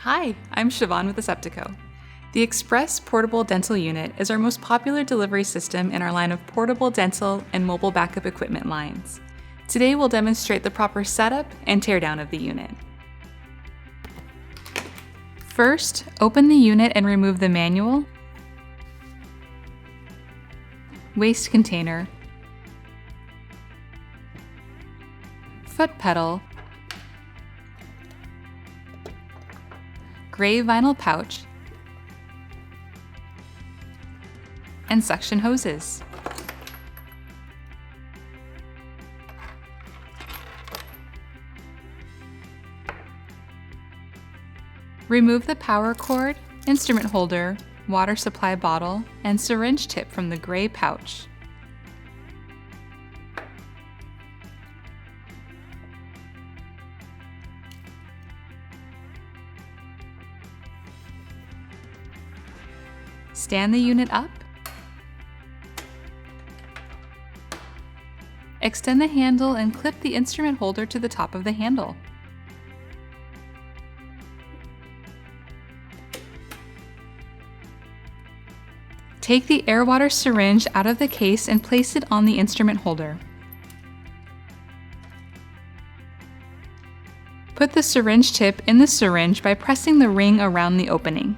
Hi, I'm Siobhan with Aceptico. The Express Portable Dental Unit is our most popular delivery system in our line of portable dental and mobile backup equipment lines. Today we'll demonstrate the proper setup and teardown of the unit. First, open the unit and remove the manual, waste container, foot pedal, gray vinyl pouch, and suction hoses. Remove the power cord, instrument holder, water supply bottle, and syringe tip from the gray pouch. Stand the unit up. Extend the handle and clip the instrument holder to the top of the handle. Take the air-water syringe out of the case and place it on the instrument holder. Put the syringe tip in the syringe by pressing the ring around the opening.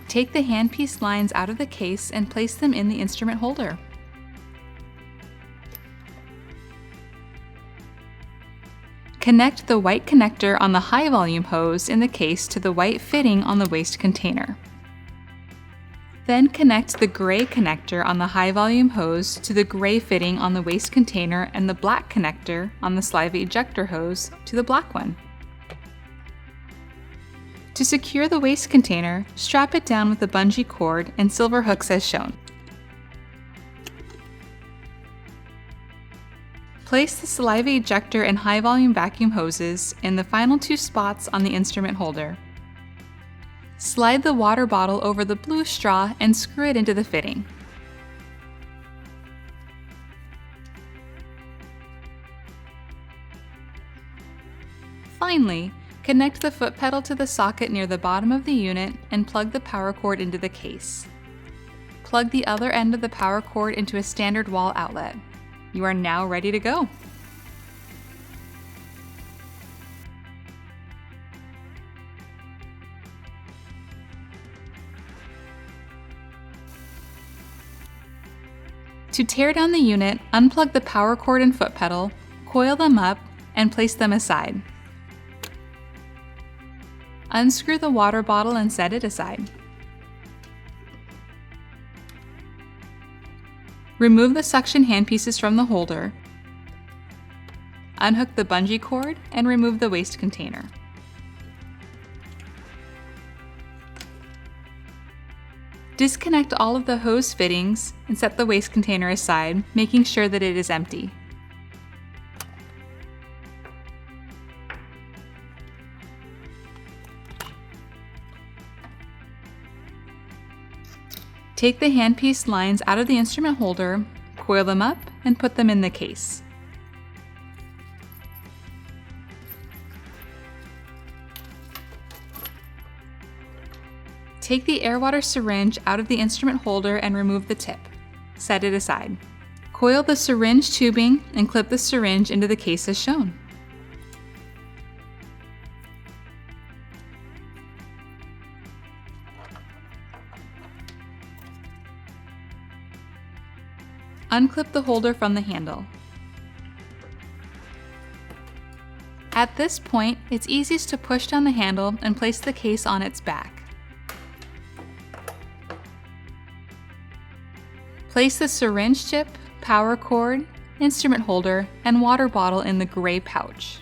Take the handpiece lines out of the case and place them in the instrument holder. Connect the white connector on the high volume hose in the case to the white fitting on the waste container. Then connect the gray connector on the high volume hose to the gray fitting on the waste container and the black connector on the saliva ejector hose to the black one. To secure the waste container, strap it down with a bungee cord and silver hooks as shown. Place the saliva ejector and high volume vacuum hoses in the final two spots on the instrument holder. Slide the water bottle over the blue straw and screw it into the fitting. Finally, connect the foot pedal to the socket near the bottom of the unit and plug the power cord into the case. Plug the other end of the power cord into a standard wall outlet. You are now ready to go. To tear down the unit, unplug the power cord and foot pedal, coil them up, and place them aside. Unscrew the water bottle and set it aside. Remove the suction handpieces from the holder. Unhook the bungee cord and remove the waste container. Disconnect all of the hose fittings and set the waste container aside, making sure that it is empty. Take the handpiece lines out of the instrument holder, coil them up, and put them in the case. Take the air-water syringe out of the instrument holder and remove the tip. Set it aside. Coil the syringe tubing and clip the syringe into the case as shown. Unclip the holder from the handle. At this point, it's easiest to push down the handle and place the case on its back. Place the syringe tip, power cord, instrument holder, and water bottle in the gray pouch.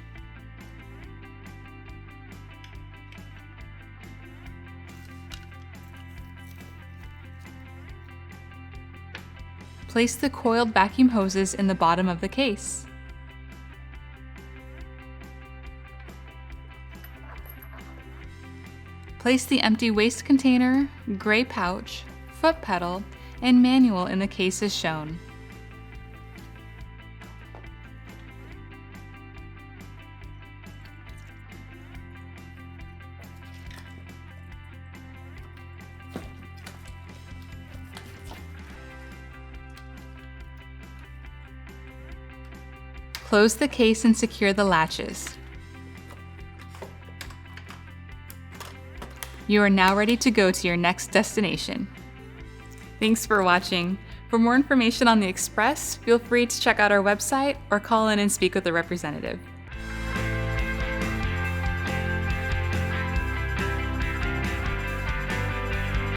Place the coiled vacuum hoses in the bottom of the case. Place the empty waste container, gray pouch, foot pedal, and manual in the case as shown. Close the case and secure the latches. You are now ready to go to your next destination. Thanks for watching. For more information on the Express, feel free to check out our website or call in and speak with a representative.